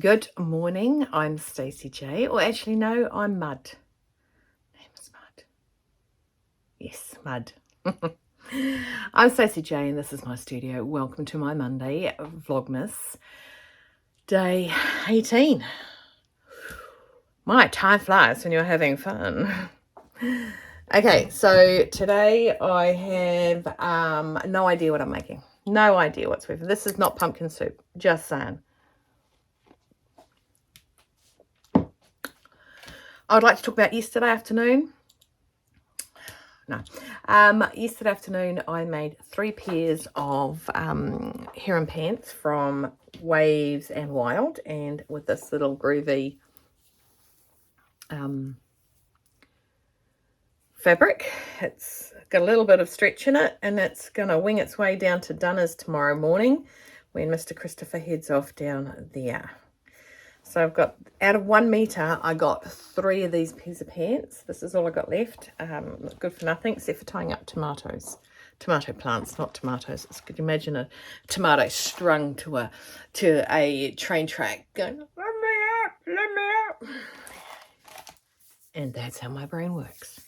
Good morning, I'm Stacey J, or actually no, I'm Mud. Name is Mud. Yes, Mud. I'm Stacey J and this is my studio. Welcome to my Monday Vlogmas, day 18. My time flies when you're having fun. Okay, so today I have no idea what I'm making. No idea whatsoever. This is not pumpkin soup, just saying. I would like to talk about yesterday afternoon. No. Yesterday afternoon I made 3 pairs of heron pants from Waves and Wild, and with this little Groovy fabric. It's got a little bit of stretch in it, and it's going to wing its way down to Dunner's tomorrow morning when Mr. Christopher heads off down there. So I've got, out of 1 metre, I got 3 of these pairs of pants. This is all I got left. Good for nothing except for tying up tomatoes. Tomato plants, not tomatoes. Could you imagine a tomato strung to a train track going, let me out, let me out. And that's how my brain works.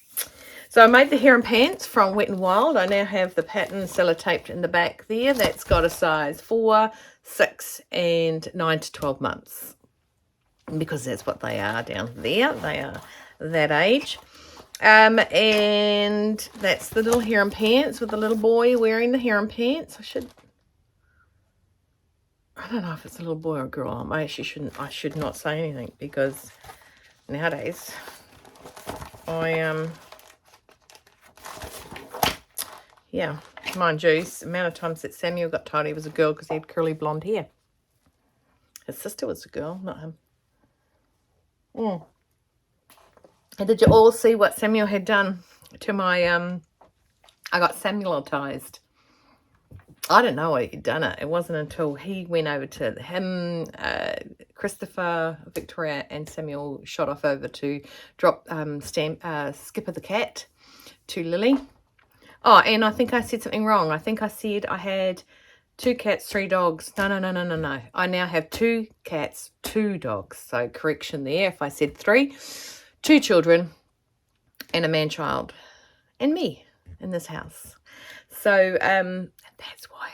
So I made the heron pants from Wet and Wild. I now have the pattern sellotaped in the back there. That's got a size 4, 6, and 9 to 12 months. Because that's what they are down there. They are that age. And that's the little heron pants with the little boy wearing the heron pants. I don't know if it's a little boy or a girl. I should not say anything, because nowadays yeah, mind you, the amount of times that Samuel got told he was a girl because he had curly blonde hair. His sister was a girl, not him. And did you all see what Samuel had done to my, I got Samuelized. I didn't know he'd done it. It wasn't until he went over to him, Christopher, Victoria, and Samuel shot off over to drop Skipper the cat to Lily. Oh, and I think I said something wrong. I think I said I had 2 cats, 3 dogs. No. I now have 2 cats, 2 dogs. So correction there. If I said 3, 2 children and a man-child and me in this house. So that's why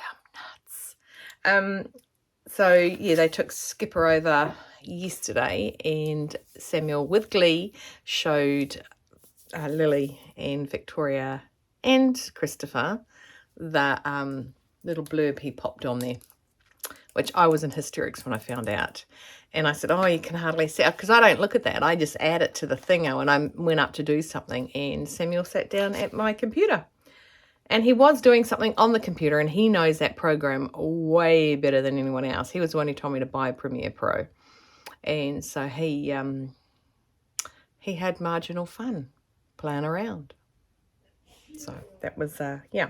I'm nuts. So yeah, they took Skipper over yesterday, and Samuel with glee showed Lily and Victoria and Christopher the little blurb he popped on there, which I was in hysterics when I found out. And I said, oh, you can hardly see it, because I don't look at that. I just add it to the thingo, and I went up to do something, and Samuel sat down at my computer. And he was doing something on the computer, and he knows that program way better than anyone else. He was the one who told me to buy Premiere Pro. And so he had marginal fun playing around. So that was, yeah.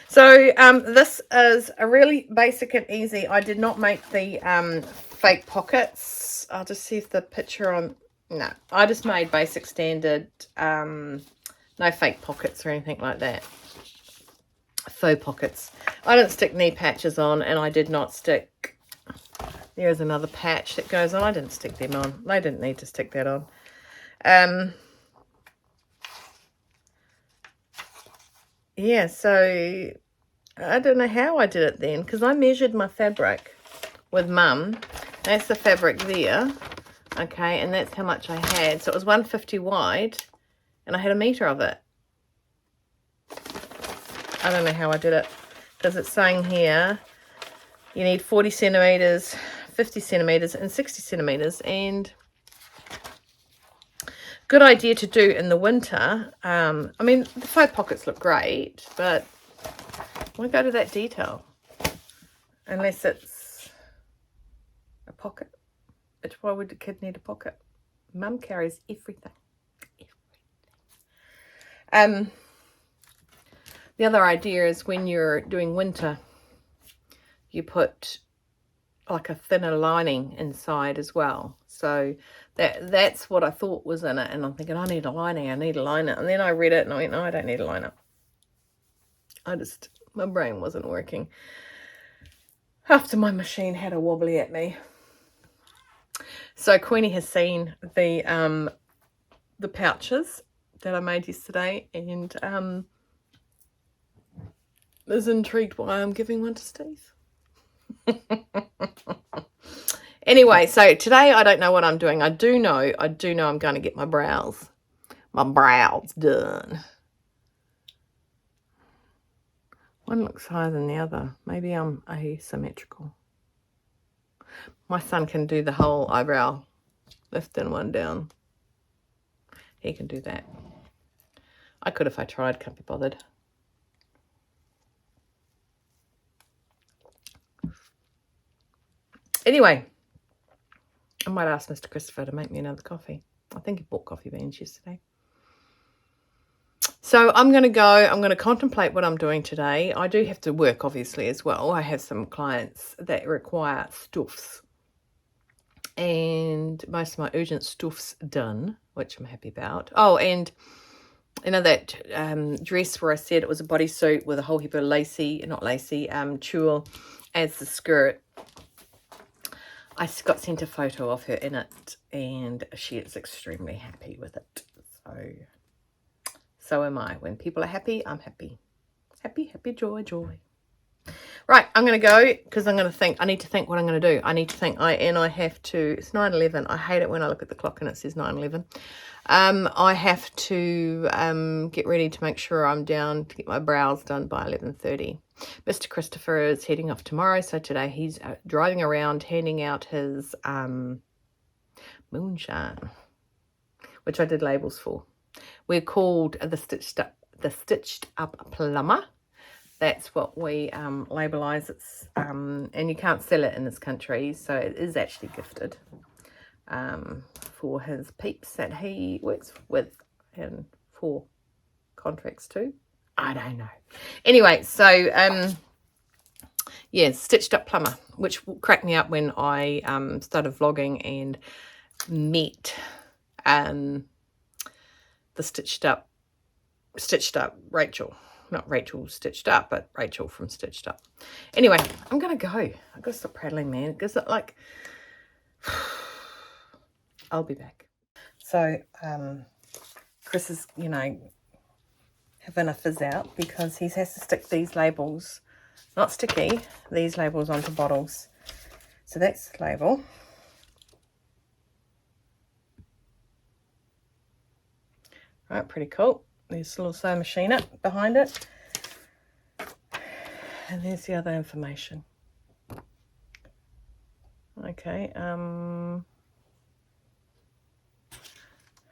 So this is a really basic and easy. I did not make the fake pockets. I'll just see if the picture on, no. I just made basic standard, no fake pockets or anything like that. Faux pockets. I didn't stick knee patches on, and I did not stick, there's another patch that goes on. I didn't stick them on. They didn't need to stick that on. Yeah, so I don't know how I did it then, because I measured my fabric with Mum. That's the fabric there, okay, and that's how much I had. So it was 150 wide, and I had 1 metre of it. I don't know how I did it, because it's saying here you need 40 centimetres, 50 centimetres, and 60 centimetres, and good idea to do in the winter. I mean, the faux pockets look great, but why go to that detail? Unless it's a pocket. Which, why would the kid need a pocket? Mum carries everything. The other idea is when you're doing winter, you put like a thinner lining inside as well. So that's what I thought was in it. And I'm thinking, I need a lining. And then I read it and I went, no, I don't need a liner. My brain wasn't working. After my machine had a wobbly at me. So Queenie has seen the pouches that I made yesterday, and is intrigued why I'm giving one to Steve. Anyway, so today I don't know what I'm doing. I do know I'm going to get my brows done. One looks higher than the other. Maybe I'm asymmetrical. My son can do the whole eyebrow lift and one down. He can do that. I could if I tried, can't be bothered. Anyway, I might ask Mr. Christopher to make me another coffee. I think he bought coffee beans yesterday. So I'm going to go. I'm going to contemplate what I'm doing today. I do have to work, obviously, as well. I have some clients that require stuffs. And most of my urgent stuff's done, which I'm happy about. Oh, and you know that dress where I said it was a bodysuit with a whole heap of tulle as the skirt. I got sent a photo of her in it, and she is extremely happy with it. So am I. When people are happy, I'm happy. Happy, happy, joy, joy. Right, I'm going to go because I'm going to think. I need to think what I'm going to do. I need to think. I have to. It's 9:11. I hate it when I look at the clock and it says 9:11. I have to get ready to make sure I'm down to get my brows done by 11:30. Mr. Christopher is heading off tomorrow, so today he's driving around handing out his moonshine, which I did labels for. We're called the stitched up plumber. That's what we labelise. It's and you can't sell it in this country, so it is actually gifted for his peeps that he works with and for contracts too. I don't know. Anyway, so yeah, stitched up plumber, which cracked me up when I started vlogging and met the stitched up Rachel. Not Rachel Stitched Up, but Rachel from Stitched Up. Anyway, I'm going to go. I've got to stop prattling, man. Because, like, I'll be back. So, Chris is, having a fizz out because he has to stick these labels, not sticky, these labels onto bottles. So that's the label. Right, pretty cool. There's a little sewing machine up behind it. And there's the other information. Okay.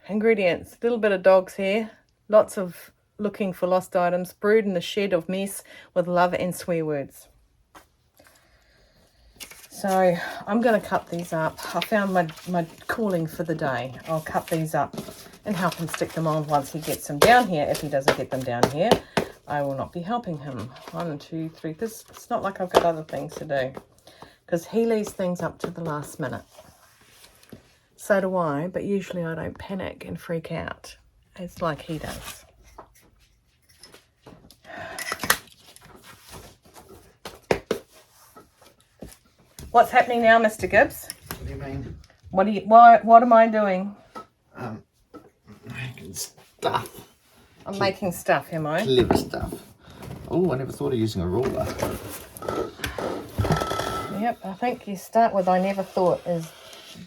Ingredients. A little bit of dog's hair. Lots of looking for lost items. Brewed in a shed of mess with love and swear words. So I'm going to cut these up. I found my calling for the day. I'll cut these up and help him stick them on once he gets them down here. If he doesn't get them down here, I will not be helping him. 1, 2, 3. Because it's not like I've got other things to do. Because he leaves things up to the last minute. So do I, but usually I don't panic and freak out. It's like he does. What's happening now, Mr. Gibbs? What do you mean? What am I doing? Making stuff. I'm making stuff, am I? Clever stuff. Oh, I never thought of using a ruler. Yep, I think you start with I never thought is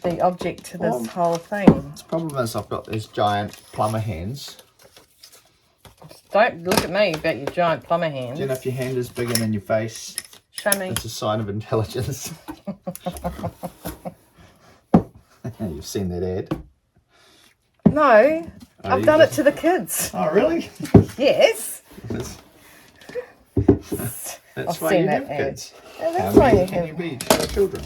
the object to this whole thing. The problem is I've got these giant plumber hands. Don't look at me about your giant plumber hands. Do you know if your hand is bigger than your face? Show me. It's a sign of intelligence. You've seen that ad? No, I've done it to the kids. Oh, really? Yes. That's why you have kids. Yeah, that's How why many you can have. you be to children?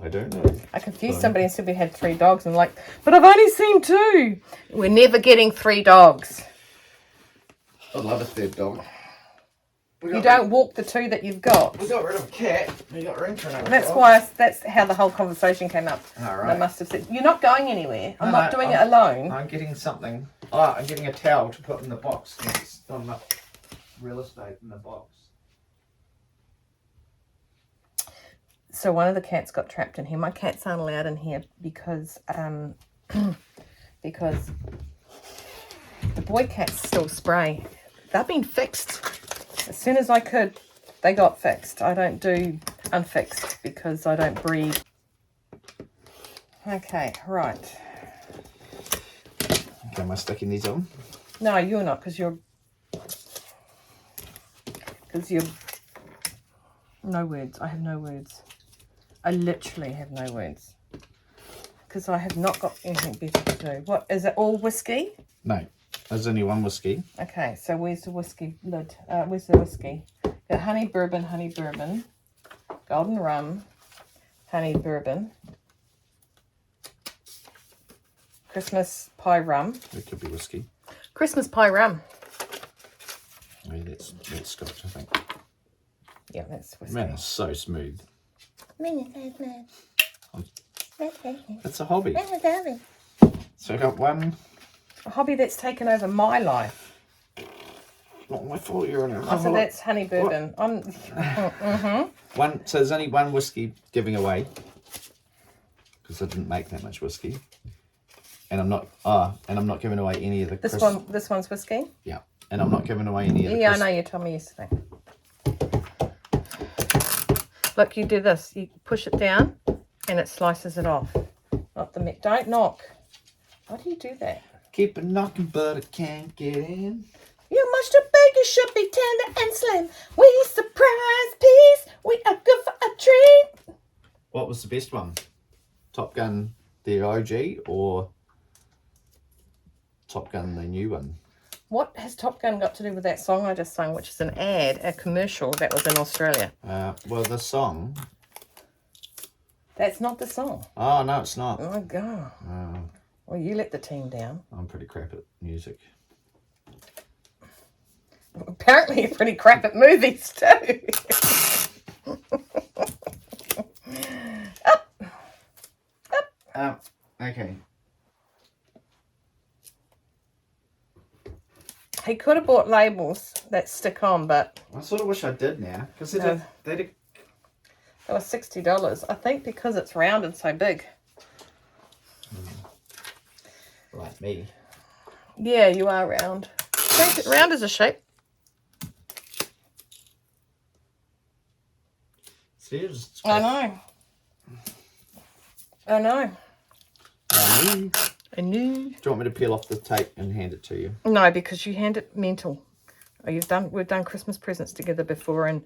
I don't know. I confused somebody and said we had 3 dogs and like, but I've only seen 2. We're never getting 3 dogs. I'd love a third dog. You don't walk the 2 that you've got. We got rid of a cat. We got room for another That's dog. why. That's how the whole conversation came up. All right. They must have said, "You're not going anywhere. I'm No, not doing it alone." I'm getting something. Oh, I'm getting a towel to put in the box. It's not enough real estate in the box. So one of the cats got trapped in here. My cats aren't allowed in here because because the boy cats still spray. They've been fixed. As soon as I could, they got fixed. I don't do unfixed because I don't breed. Okay, right. Okay, am I sticking these on? No, you're not, because you're no words. I have no words. I literally have no words because I have not got anything better to do. What is it? All whiskey? No, there's only one whiskey. Okay, so where's the whiskey lid? Where's the whiskey? Got honey bourbon, golden rum, honey bourbon, Christmas pie rum. It could be whiskey. Christmas pie rum. Maybe that's Scotch, I think. Yeah, that's whiskey. Man, it's so smooth. It's a hobby. So I got one. A hobby that's taken over my life. Not my fault. You're on Oh, so that's honey bourbon. I'm. One. So there's only one whiskey giving away because I didn't make that much whiskey, and I'm not. And I'm not giving away any of the. This one's whiskey. Yeah, and I'm not giving away any of the. Yeah, I know. You told me yesterday. Look, you do this. You push it down, and it slices it off. Not the Mitt. Don't knock. Why do you do that? Keep it knocking, but I can't get in. You must have bacon should be tender and slim. We surprise peas. We are good for a treat. What was the best one? Top Gun, the OG, or Top Gun, the new one? What has Top Gun got to do with that song I just sang, which is an ad, a commercial that was in Australia? Well, the song. That's not the song. Oh, no, it's not. Oh, God. Well, you let the team down. I'm pretty crap at music. Apparently you're pretty crap at movies, too. Okay. He could have bought labels that stick on, but... I sort of wish I did now, because they did. They were $60. I think because it's round and so big. Like me. Yeah, you are round. Round is a shape. Serious? I know. I know. Do you want me to peel off the tape and hand it to you? No, because you hand it mental. We've done Christmas presents together before, and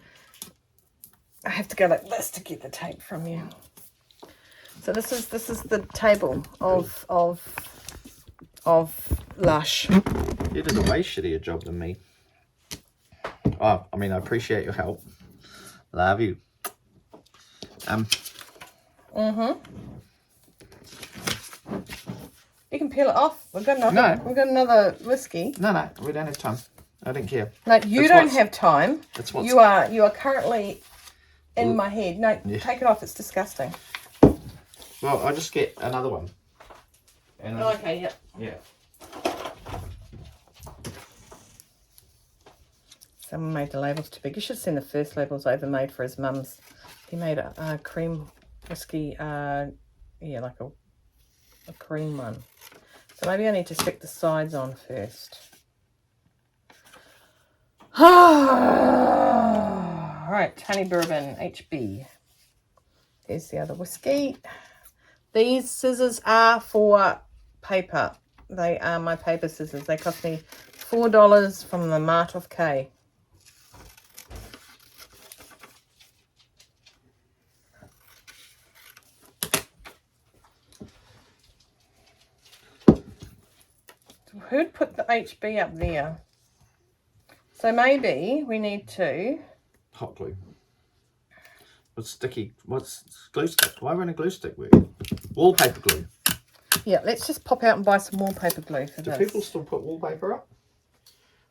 I have to go like this to get the tape from you. So this is the table of Lush. You did a way shittier job than me. Oh, I mean, I appreciate your help. Love you. You can peel it off. We've got another whiskey. No, we don't have time. I don't care. No, you don't have time. That's what you are currently in my head. No, yeah. Take it off. It's disgusting. Well, I'll just get another one. And Okay, yeah. Yeah. Someone made the labels too big. You should have seen the first labels Over made for his mum's. He made a cream whiskey, like a cream one. So maybe I need to stick the sides on first. Right, honey bourbon, HB. There's the other whiskey. These scissors are for paper. They are my paper scissors. They cost me $4 from the Mart of K. Who'd put the HB up there? So maybe we need to... Hot glue. What's glue stick? Why won't a glue stick work? Wallpaper glue. Yeah, let's just pop out and buy some wallpaper glue for this. Do people still put wallpaper up?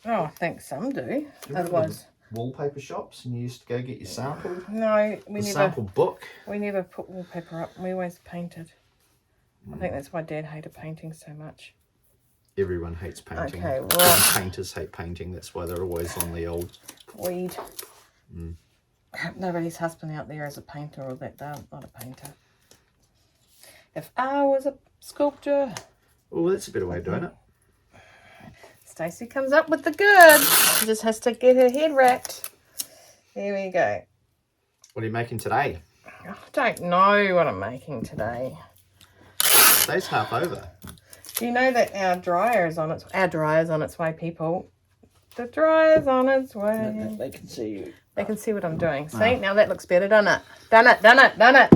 Oh, I think some do. Otherwise... Wallpaper shops, and you used to go get your sample? No, Sample book? We never put wallpaper up. We always painted. I think that's why Dad hated painting so much. Everyone hates painting. Okay, right. Painters hate painting. That's why they're always on the old Weed. Nobody's husband out there is a painter or that. They're not a painter. If I was a sculptor. Oh, that's a better way of doing it. Stacey comes up with the goods. She just has to get her head wrapped. There we go. What are you making today? I don't know what I'm making today. Today's half over. Do you know that our dryer's on its way, people? The dryer's on its way. They can see you. They can see what I'm doing. See, now that looks better, doesn't it? Done it.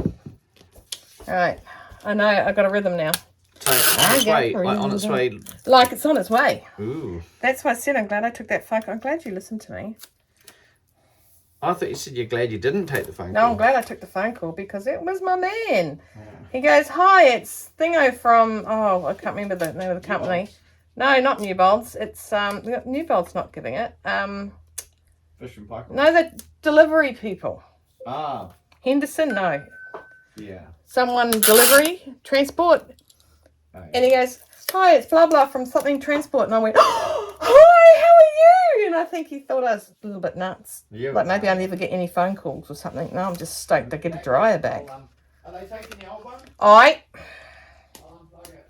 All right. I know, I've got a rhythm now. So, on its way. Like it's on its way. Ooh. That's why I said I'm glad I took that phone call. I'm glad you listened to me. I thought you said you're glad you didn't take the phone call. No, I'm glad I took the phone call because it was my man. Yeah. He goes, hi, it's Thingo from, I can't remember the name of the company. No, not Newbolds. It's, Newbolds not giving it. Fish and Pike. No, the delivery people. Ah. Henderson, no. Yeah. Someone delivery, transport. Oh, yeah. And he goes, hi, it's blah, blah from something transport. And I went, oh, hi, how are you? And I think he thought I was a little bit nuts. Yeah, like maybe I never get any phone calls or something. No, I'm just stoked to get a dryer back. Are they taking the old one? Aye. I'll unplug it.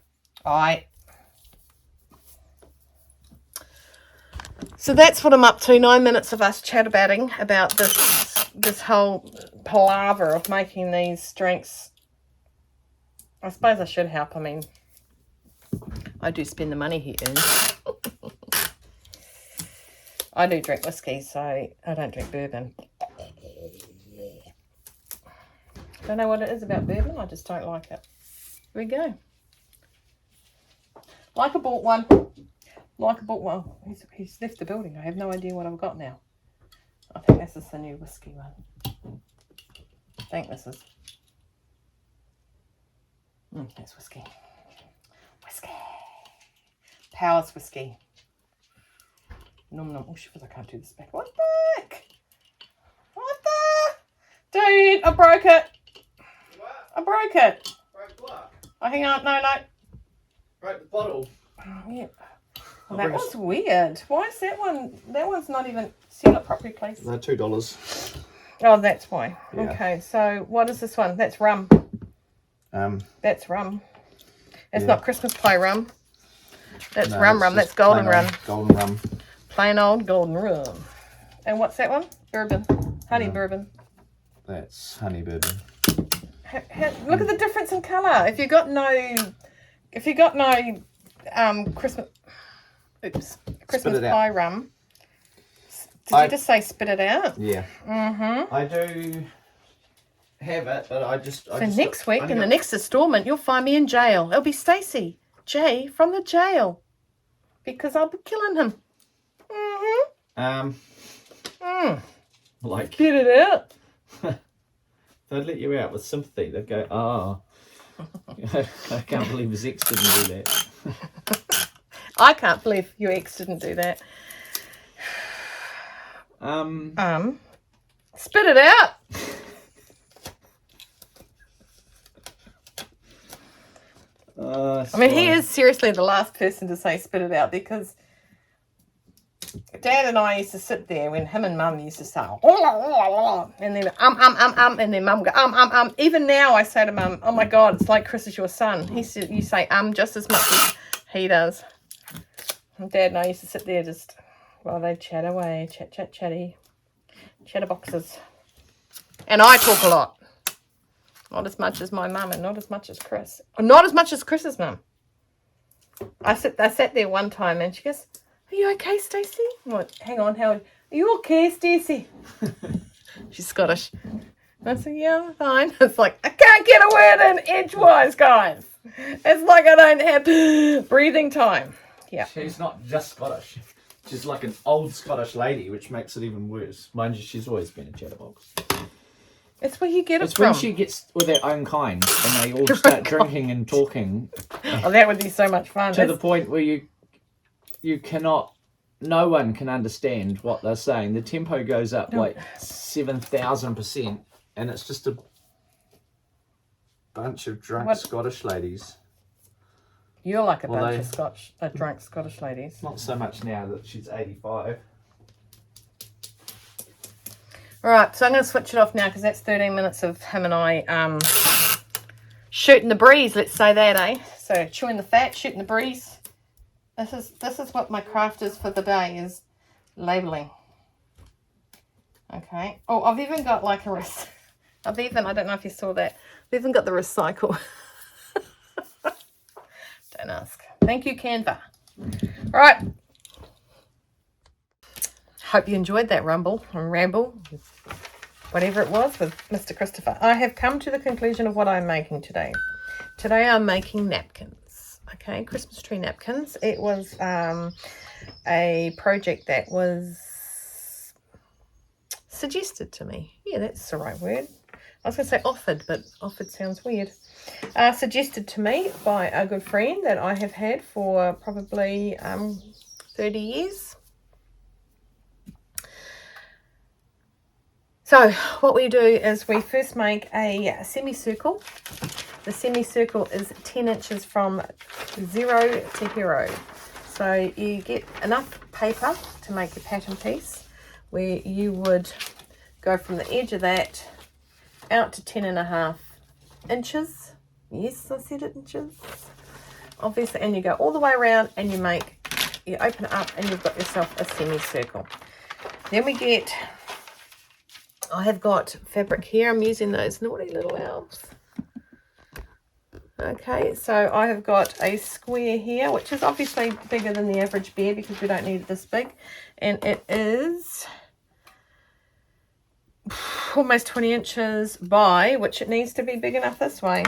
Aye. So that's what I'm up to. 9 minutes of us chat-a-batting about this whole palaver of making these drinks. I suppose I should help. I mean, I do spend the money he earns. I do drink whiskey, so I don't drink bourbon. Don't know what it is about bourbon. I just don't like it. Here we go. Like I bought one. He's left the building. I have no idea what I've got now. I think this is the new whiskey one. I think this is. That's whiskey. Whiskey. Powers whiskey. Oh, shit, I can't do this back. What the heck? What the? Dude, I broke it. What? I broke it. Broke what? Oh, hang on. No. Broke the bottle. Oh, yeah. Well, that was weird. Why is that one? That one's not even set up properly, please. No, $2. Oh, that's why. Yeah. Okay, so what is this one? That's rum. That's rum. It's not Christmas pie rum. That's rum. That's golden rum. Golden rum. Plain old golden rum. And what's that one? Bourbon. Honey bourbon. That's honey bourbon. Look at the difference in colour. If you got no Christmas pie rum. Did you just say spit it out? Yeah. I do have it, but I just. So next week in the next installment, you'll find me in jail. It'll be Stacey J from the jail because I'll be killing him. Like spit it out. They'd let you out with sympathy. They'd go, oh, I can't believe his ex didn't do that. I can't believe your ex didn't do that. Spit it out. I mean, he is seriously the last person to say spit it out because Dad and I used to sit there when him and Mum used to say, and then and then Mum go, Even now I say to Mum, oh my God, it's like Chris is your son. He said, you say just as much as he does. And Dad and I used to sit there just while they chat away, chatty, chatterboxes. And I talk a lot. Not as much as my mum and not as much as Chris. Or not as much as Chris's mum. I sat there one time and she goes, are you okay, Stacey? I went, hang on, Howard. Are you okay, Stacey? She's Scottish. And I said, yeah, I'm fine. It's like, I can't get a word in edgewise, guys. It's like I don't have breathing time. Yeah. She's not just Scottish. She's like an old Scottish lady, which makes it even worse. Mind you, she's always been a chatterbox. It's where you get it it's from. It's when she gets with their own kind and they all start drinking and talking. Oh, that would be so much fun. To the point where you cannot, no one can understand what they're saying. The tempo goes up like 7,000%, and it's just a bunch of drunk Scottish ladies. You're like a bunch of drunk Scottish ladies. Not so much now that she's 85. All right, so I'm going to switch it off now because that's 13 minutes of him and I shooting the breeze. Let's say that, eh? So chewing the fat, shooting the breeze. This is what my craft is for the day, is labeling. Okay. Oh, I've even got like a I don't know if you saw that. I've even got the recycle. Don't ask. Thank you, Canva. All right. Hope you enjoyed that rumble and ramble, whatever it was, with Mr. Christopher. I have come to the conclusion of what I'm making today. Today I'm making napkins. Okay, Christmas tree napkins. It was a project that was suggested to me. Yeah, that's the right word. I was going to say offered, but offered sounds weird. Suggested to me by a good friend that I have had for probably 30 years. So what we do is we first make a semicircle. The semicircle is 10 inches from 0 to hero. So you get enough paper to make your pattern piece, where you would go from the edge of that out to 10.5 inches. Yes, I said it, inches. Obviously, and you go all the way around and you open it up and you've got yourself a semicircle. Then I have got fabric here. I'm using those naughty little elves. Okay, so I have got a square here, which is obviously bigger than the average bear because we don't need it this big. And it is almost 20 inches by, which it needs to be big enough this way.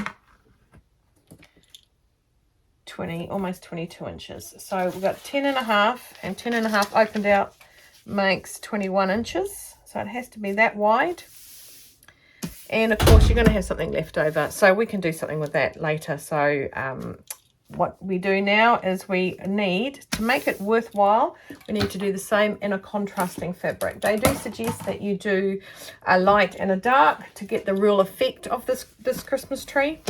Almost 22 inches. So we've got 10.5, and 10.5 opened out makes 21 inches. So it has to be that wide. And of course, you're going to have something left over. So we can do something with that later. So what we do now is we need, to make it worthwhile, we need to do the same in a contrasting fabric. They do suggest that you do a light and a dark to get the real effect of this Christmas tree.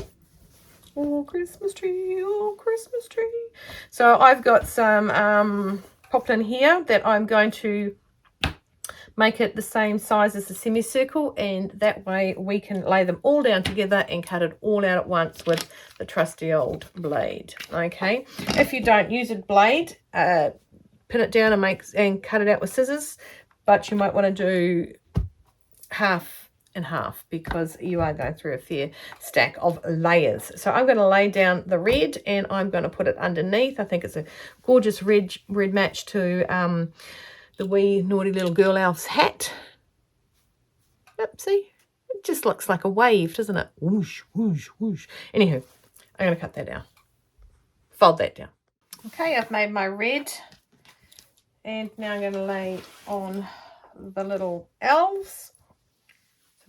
Oh, Christmas tree, oh, Christmas tree. So I've got some poplin here that I'm going to make it the same size as the semicircle, and that way we can lay them all down together and cut it all out at once with the trusty old blade. Okay, if you don't use a blade, pin it down and cut it out with scissors, but you might want to do half and half because you are going through a fair stack of layers. So I'm going to lay down the red and I'm going to put it underneath. I think it's a gorgeous red match to the wee naughty little girl elf's hat. Yep, see? It just looks like a wave, doesn't it? Whoosh, whoosh, whoosh. Anywho, I'm going to cut that down. Fold that down. Okay, I've made my red. And now I'm going to lay on the little elves.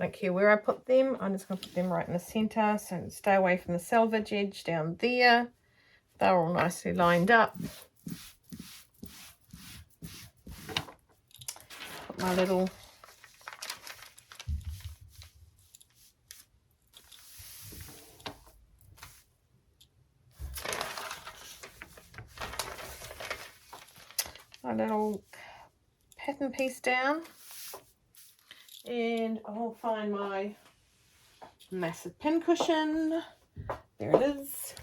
I don't care where I put them. I'm just going to put them right in the centre. So stay away from the selvage edge down there. They're all nicely lined up. Put my little pattern piece down. And I'll find my massive pin cushion. There it is.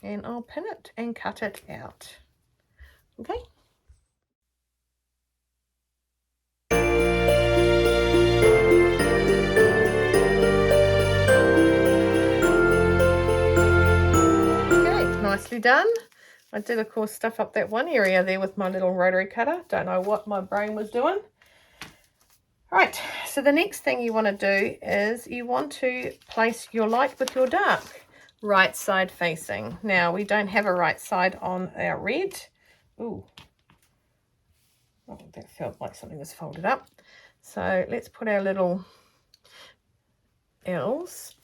And I'll pin it and cut it out. Okay. Nicely done. I did, of course, stuff up that one area there with my little rotary cutter. Don't know what my brain was doing. Right, so the next thing you want to do is you want to place your light with your dark right side facing. Now, we don't have a right side on our red. Ooh. Oh, that felt like something was folded up. So let's put our little L's.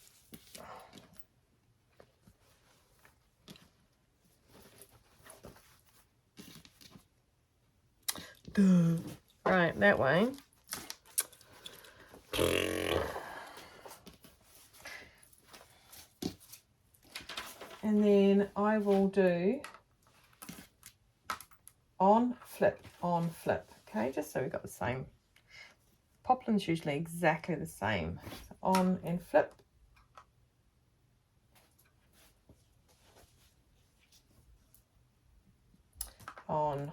Right, that way. And then I will do on, flip, okay, just so we've got the same. Poplin's usually exactly the same. So on and flip. On.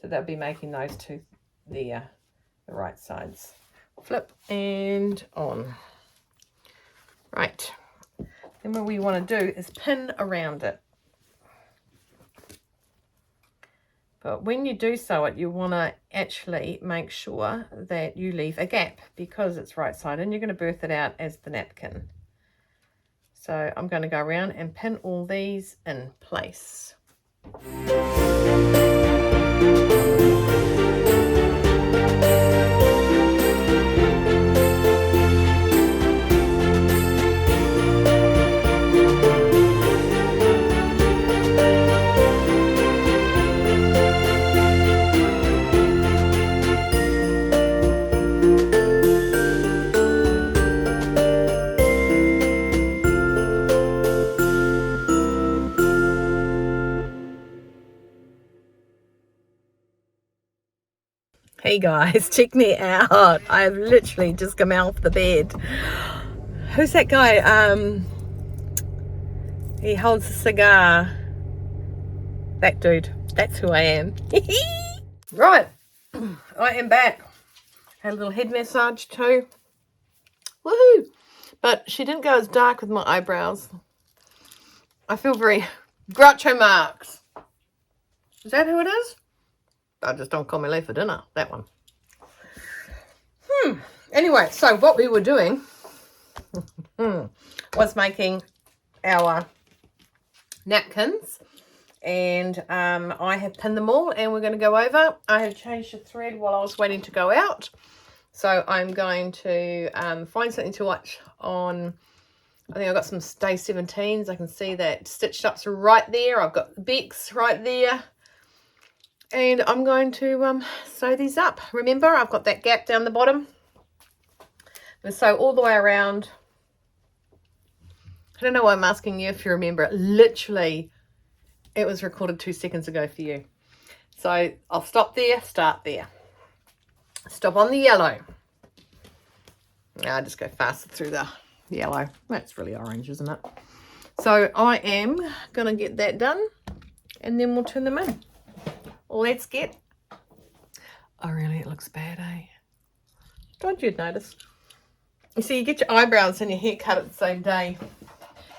So that'll be making those two there, the right sides. Flip and on. Right. Then what we want to do is pin around it. But when you do sew it, you want to actually make sure that you leave a gap because it's right side and you're going to birth it out as the napkin. So I'm going to go around and pin all these in place. Hey guys, check me out. I've literally just come out of the bed. Who's that guy? He holds a cigar. That dude. That's who I am. Right. I am back. Had a little head massage too. Woohoo! But she didn't go as dark with my eyebrows. I feel very Groucho Marx. Is that who it is? I just don't call me late for dinner, that one. Anyway, so what we were doing was making our napkins. And I have pinned them all and we're going to go over. I have changed the thread while I was waiting to go out. So I'm going to find something to watch on. I think I've got some day 17s. I can see that stitched up's right there. I've got the Becks right there. And I'm going to sew these up. Remember, I've got that gap down the bottom. I'm going to sew all the way around. I don't know why I'm asking you if you remember it. Literally, it was recorded 2 seconds ago for you. So I'll stop there, start there. Stop on the yellow. Now I just go faster through the yellow. That's really orange, isn't it? So I am going to get that done. And then we'll turn them in. Let's get. Oh, really? It looks bad, eh? Thought you'd notice. You see, you get your eyebrows and your hair cut at the same day,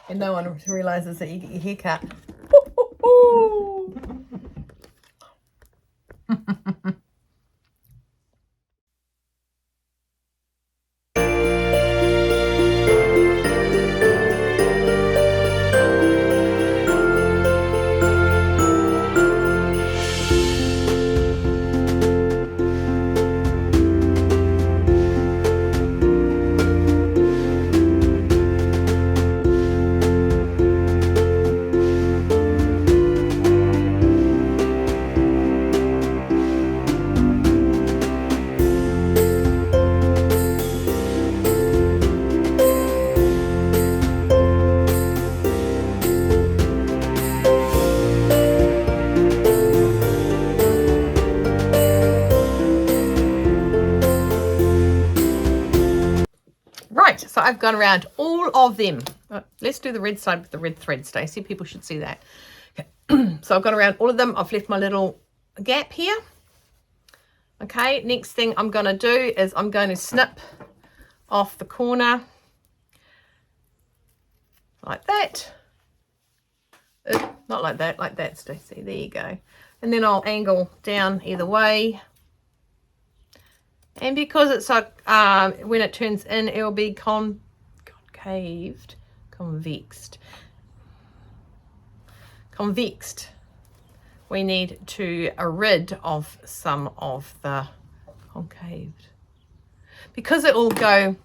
and no one realizes that you get your hair cut. So I've gone around all of them. Let's do the red side with the red thread, Stacey. People should see that. Okay. So I've gone around all of them. I've left my little gap here. Okay, next thing I'm going to do is I'm going to snip off the corner like that. Not like that, Stacey. There you go. And then I'll angle down either way. And because it's like, when it turns in, it'll be concaved, convexed. We need to rid of some of the concaved. Because it will go,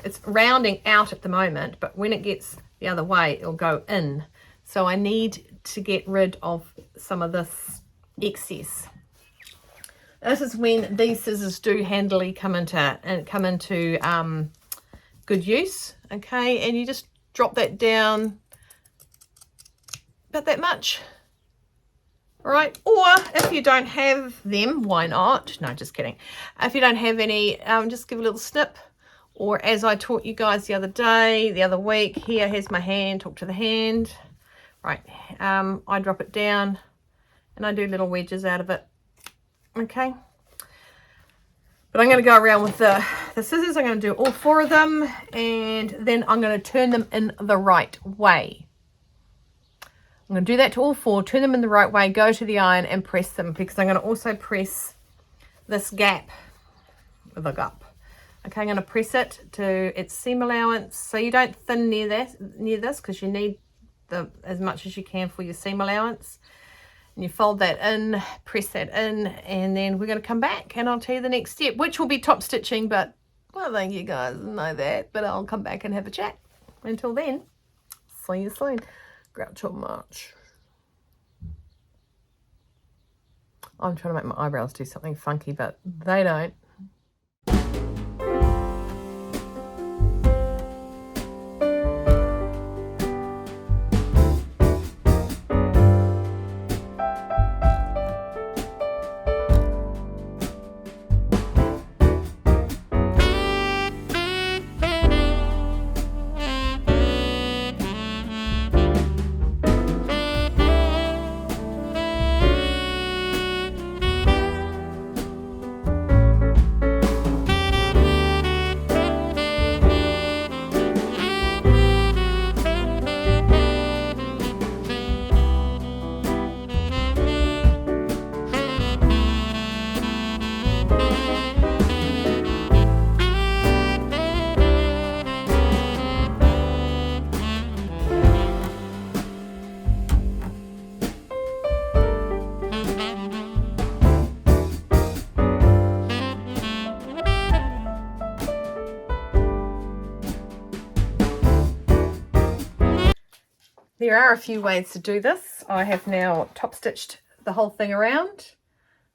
it's rounding out at the moment, but when it gets the other way, it'll go in. So I need to get rid of some of this excess. This is when these scissors do handily come into good use, okay? And you just drop that down about that much. All right, or if you don't have them, why not? No, just kidding. If you don't have any, just give a little snip. Or as I taught you guys the other week, here, here's my hand, talk to the hand. Right, I drop it down and I do little wedges out of it. Okay. But I'm going to go around with the scissors. I'm going to do all 4 of them, and then I'm going to turn them in the right way. I'm going to do that to all 4, turn them in the right way, go to the iron and press them, because I'm going to also press this gap with a gap. Okay, I'm going to press it to its seam allowance, so you don't thin near this, because you need as much as you can for your seam allowance. And you fold that in, press that in, and then we're going to come back and I'll tell you the next step, which will be top stitching, but I think you guys know that, but I'll come back and have a chat. Until then, see you soon. Groucho March. I'm trying to make my eyebrows do something funky, but they don't. There are a few ways to do this. I have now top stitched the whole thing around,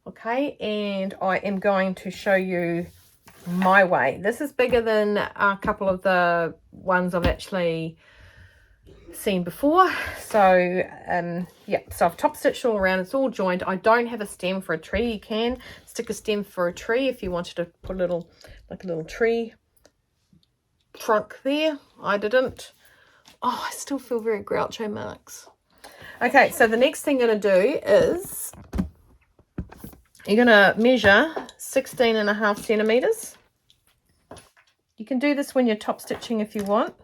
okay, and I am going to show you my way. This is bigger than a couple of the ones I've actually seen before. So yeah, so I've top stitched all around. It's all joined. I don't have a stem for a tree. You can stick a stem for a tree if you wanted to put a little, like a little tree trunk there. I didn't. Oh, I still feel very Groucho Marx. Okay, so the next thing you're going to do is you're going to measure 16.5 centimeters. You can do this when you're top stitching if you want.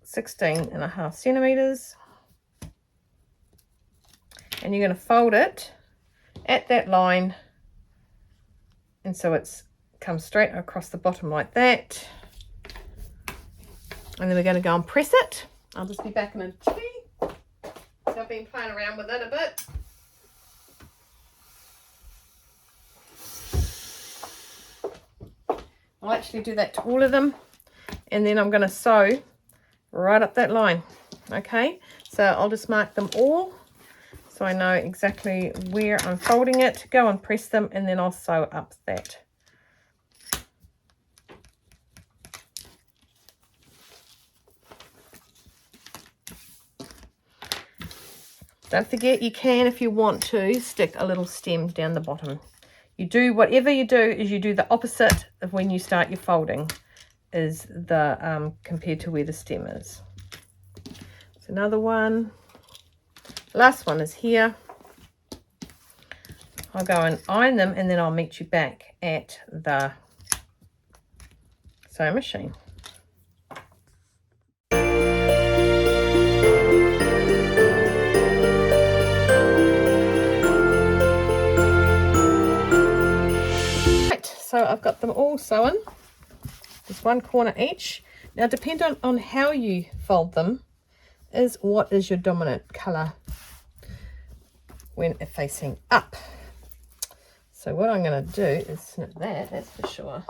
16.5 centimeters. And you're going to fold it at that line, and so it's comes straight across the bottom like that. And then we're going to go and press it. I'll just be back in a tea. So I've been playing around with it a bit. I'll actually do that to all of them. And then I'm going to sew right up that line. Okay, so I'll just mark them all so I know exactly where I'm folding it. Go and press them, and then I'll sew up that. Don't forget, you can, if you want to, stick a little stem down the bottom. You do, whatever you do, is you do the opposite of when you start your folding, is the compared to where the stem is. So another one. Last one is here. I'll go and iron them, and then I'll meet you back at the sewing machine. So I've got them all sewn, just one corner each. Now, depending on how you fold them is what is your dominant colour when facing up. So what I'm going to do is snip that, that's for sure.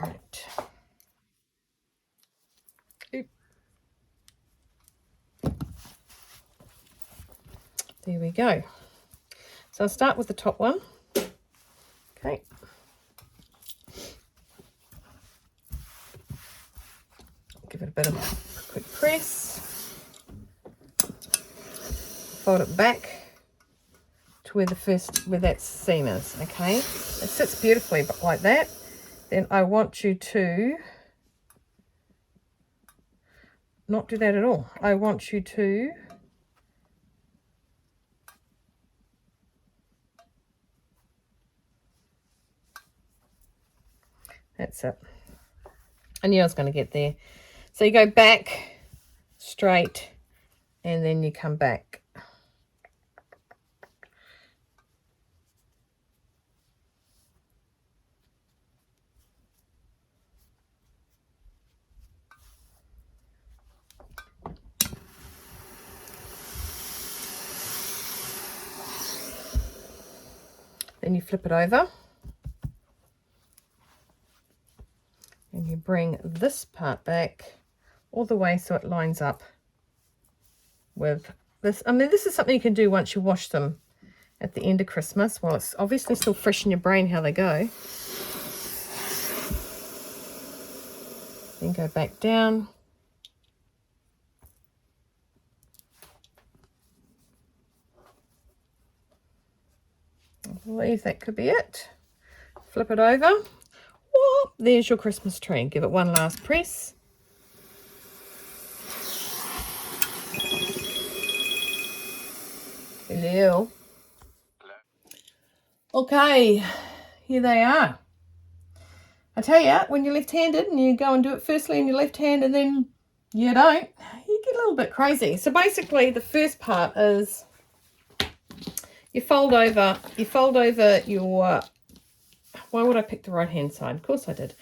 Right. Oop. There we go. So I'll start with the top one. Okay. Give it a bit of a quick press, fold it back to where that seam is, okay? It sits beautifully but like that. Then I want you to not do that at all. I want you to that's it. I knew I was going to get there. So you go back straight and then you come back. Then you flip it over and you bring this part back all the way so it lines up with this. I mean, this is something you can do once you wash them at the end of Christmas. Well, it's obviously still fresh in your brain how they go. Then go back down. I believe that could be it. Flip it over. Whoop, there's your Christmas tree. Give it one last press. Hello. Okay, here they are. I tell you, when you're left-handed and you go and do it firstly in your left hand and then you don't, you get a little bit crazy. So basically the first part is you fold over your, why would I pick the right hand side? Of course I did.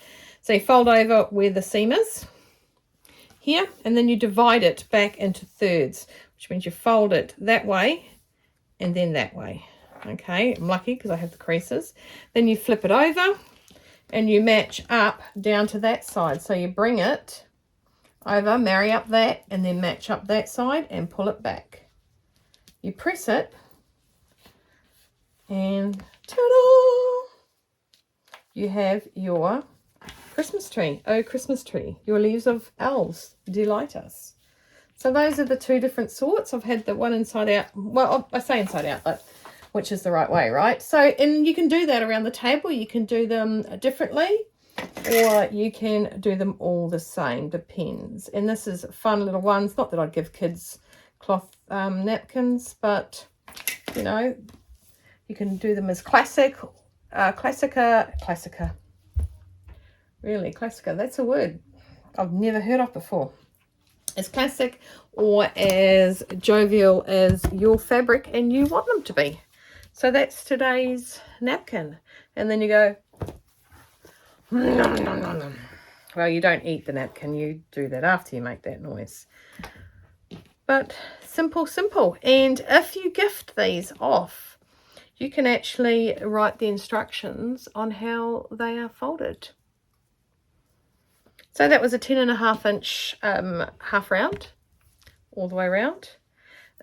So you fold over where the seam is here, and then you divide it back into thirds, which means you fold it that way and then that way. Okay, I'm lucky because I have the creases. Then you flip it over and you match up down to that side. So you bring it over, marry up that, and then match up that side and pull it back. You press it and ta-da! You have your Christmas tree. Oh, Christmas tree. Your leaves of elves delight us. So those are the two different sorts. I've had the one inside out. Well, I say inside out, but which is the right way, right? So, and you can do that around the table. You can do them differently, or you can do them all the same. Depends. And this is fun little ones. Not that I'd give kids cloth napkins, but, you know, you can do them as classica. Really, classica. That's a word I've never heard of before. As classic or as jovial as your fabric and you want them to be. So that's today's napkin. And then you go, nom, nom, nom, nom. Well, you don't eat the napkin. You do that after you make that noise. But simple, simple. And if you gift these off, you can actually write the instructions on how they are folded. So that was a 10.5 inch half round all the way around.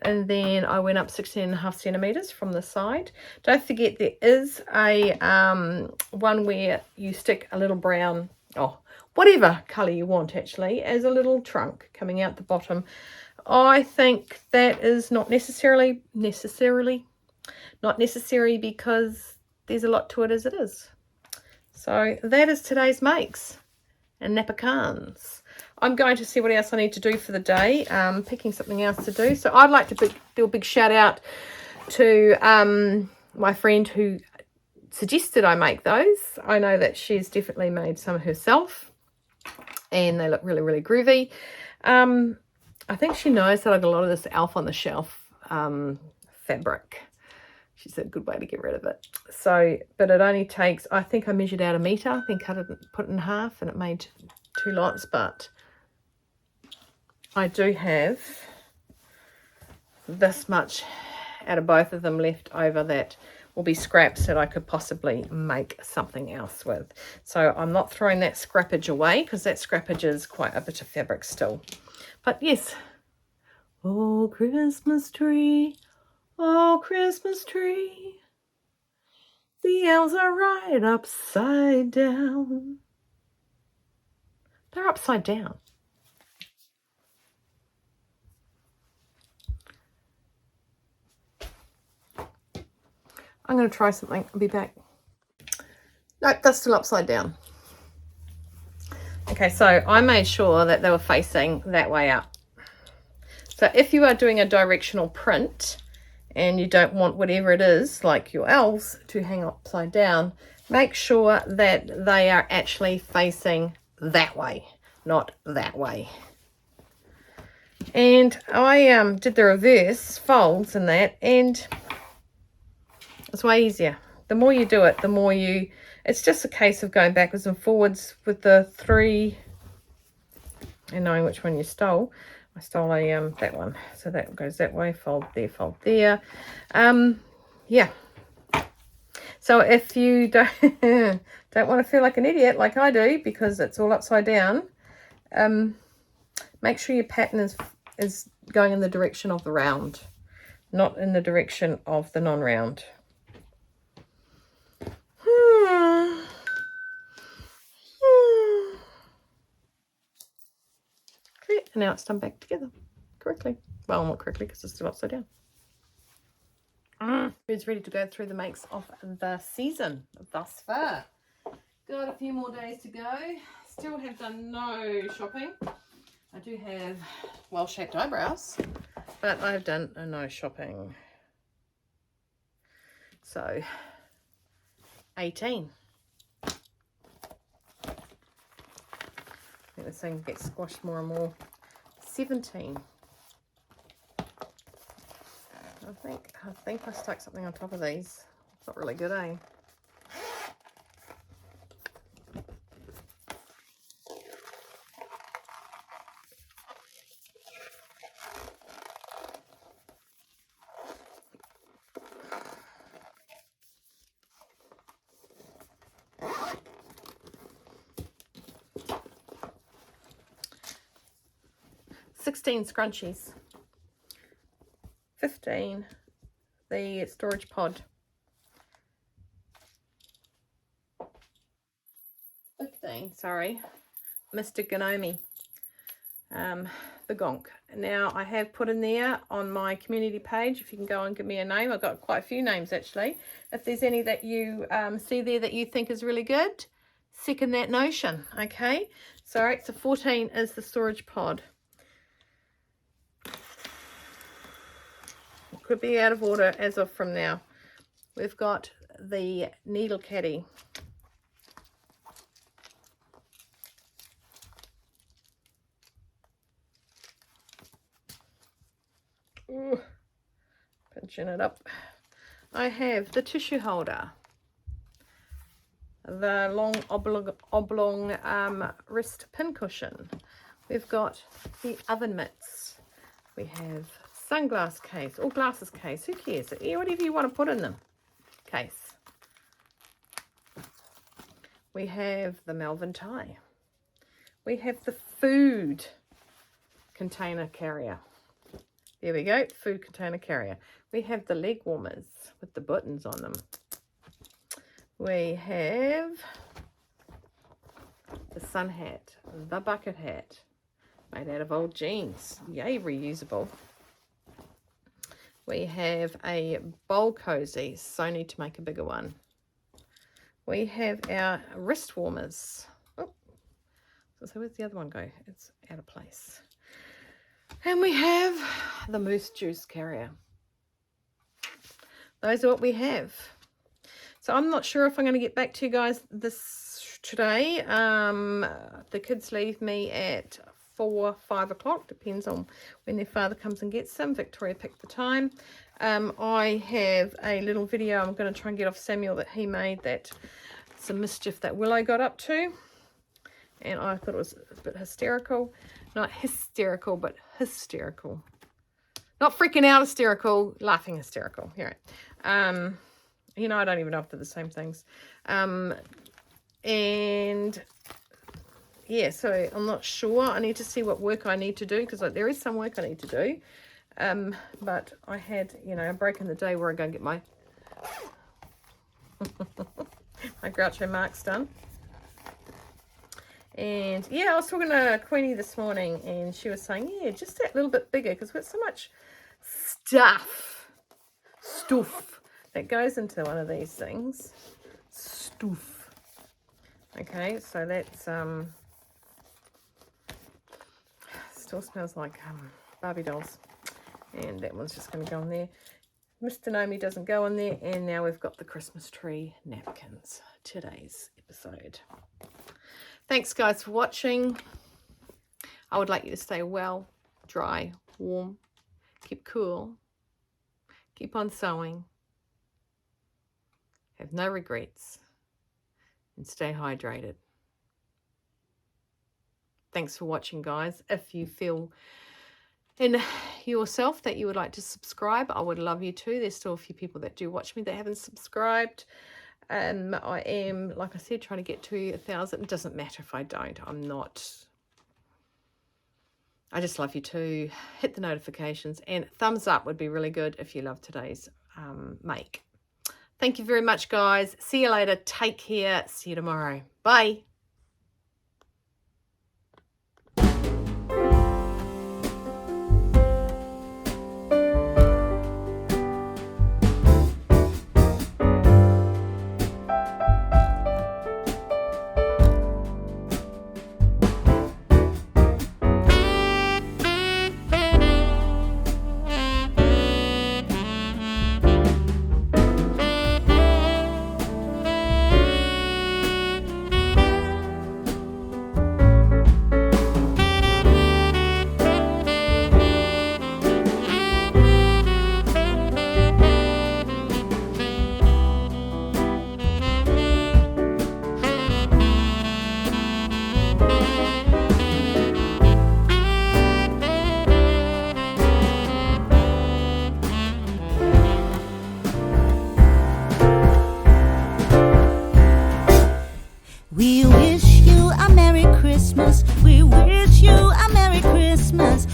And then I went up 16.5 centimeters from the side. Don't forget there is a one where you stick a little brown, oh, whatever color you want actually, as a little trunk coming out the bottom. I think that is not necessary because there's a lot to it as it is. So that is today's makes and napakans. I'm going to see what else I need to do for the day, picking something else to do. So I'd like to do a big shout out to my friend who suggested I make those. I know that she's definitely made some herself and they look really, really groovy. I think she knows that I've got a lot of this Elf on the Shelf fabric. She said a good way to get rid of it. So, but it only takes, I think I measured out 1 meter, then cut it, put it in half, and it made 2 lots. But I do have this much out of both of them left over that will be scraps that I could possibly make something else with. So I'm not throwing that scrappage away because that scrappage is quite a bit of fabric still. But yes, oh, Christmas tree. Oh, Christmas tree, the elves are right upside down. They're upside down. I'm going to try something. I'll be back. Nope, that's still upside down. Okay, so I made sure that they were facing that way up. So if you are doing a directional print and you don't want whatever it is, like your L's, to hang upside down, make sure that they are actually facing that way, not that way. And I did the reverse folds and that, and it's way easier. The more you do it, the more you, it's just a case of going backwards and forwards with the 3 and knowing which one you stole. I stole a that one, so that goes that way, fold there. Yeah. So if you don't don't want to feel like an idiot like I do, because it's all upside down, make sure your pattern is going in the direction of the round, not in the direction of the non-round. Okay, and now it's done back together correctly. Well, not correctly because it's still upside down. It's ready to go through the makes of the season thus far. Got a few more days to go. Still have done no shopping. I do have well-shaped eyebrows, but I've done no shopping. So, 18. I think this thing gets squashed more and more. 17. I think I stuck something on top of these. It's not really good, eh? Scrunchies, 15 the storage pod, 15 sorry, Mr. Gnome, the gonk. Now I have put in there on my community page, if you can go and give me a name. I've got quite a few names actually. If there's any that you see there that you think is really good, second that notion. Okay, so 14 is the storage pod. Could be out of order as of from now. We've got the needle caddy. Ooh, pinching it up. I have the tissue holder, the long oblong wrist pin cushion. We've got the oven mitts. We have sunglass case, or glasses case, who cares? Yeah, whatever you want to put in them. Case. We have the Melvin tie. We have the food container carrier. There we go, food container carrier. We have the leg warmers with the buttons on them. We have the sun hat, the bucket hat, made out of old jeans. Yay, reusable. We have a bowl cozy, so need to make a bigger one. We have our wrist warmers. Oh, so where's the other one go? It's out of place. And we have the moose juice carrier. Those are what we have. So I'm not sure if I'm going to get back to you guys today. The kids leave me at 4 or 5 o'clock, depends on when their father comes and gets them. Victoria picked the time. I have a little video I'm going to try and get off Samuel that he made, that some mischief that Willow got up to, and I thought it was a bit hysterical. Not hysterical, but hysterical. Not freaking out hysterical, laughing hysterical. Here, you know, I don't even know if they're the same things. And yeah, so I'm not sure. I need to see what work I need to do, because there is some work I need to do. But I had, you know, a break in the day where I go and get my my Groucho Marx done. And yeah, I was talking to Queenie this morning, and she was saying, yeah, just that little bit bigger, because we've got so much stuff that goes into one of these things. Stoof. Okay, so that's still smells like Barbie dolls. And that one's just going to go in there. Mr. Nomi doesn't go in there. And now we've got the Christmas tree napkins. Today's episode. Thanks, guys, for watching. I would like you to stay well, dry, warm, keep cool, keep on sewing, have no regrets, and stay hydrated. Thanks for watching, guys. If you feel in yourself that you would like to subscribe, I would love you to. There's still a few people that do watch me that haven't subscribed. I am, like I said, trying to get to 1,000. It doesn't matter if I don't. I'm not. I just love you to hit the notifications, and thumbs up would be really good if you love today's make. Thank you very much, guys. See you later. Take care. See you tomorrow. Bye. We wish you a Merry Christmas. We wish you a Merry Christmas.